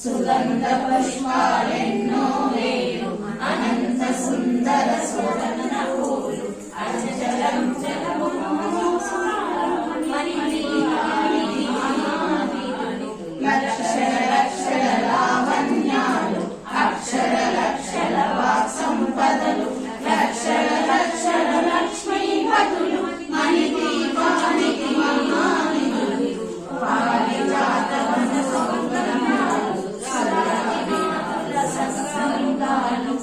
సుగంధ పుష్పాలెన్నో వేలు అనంత సుందర సువర్ణ పూలు అచలం చలము లక్షల లక్షల లావణ్యాలు అక్షర లక్షల వాక్ సంపదలు లక్షల లక్షల లక్ష్మీపతులు మణికి వాణికి మహానిధులు పారిజాత వన సౌందర్యాలు సరళ సత్సంగాలు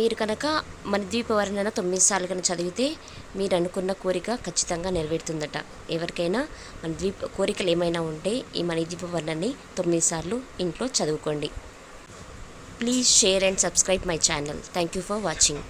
మీరు కనుక మణిద్వీప వర్ణన 9 సార్లు కనుక చదివితే మీరు అనుకున్న కోరిక ఖచ్చితంగా నెరవేరుతుందట. ఎవరికైనా కోరికలు ఏమైనా ఉంటే ఈ మణిద్వీప వర్ణనని 9 సార్లు ఇంట్లో చదువుకోండి. Please share and subscribe my channel. Thank you for watching.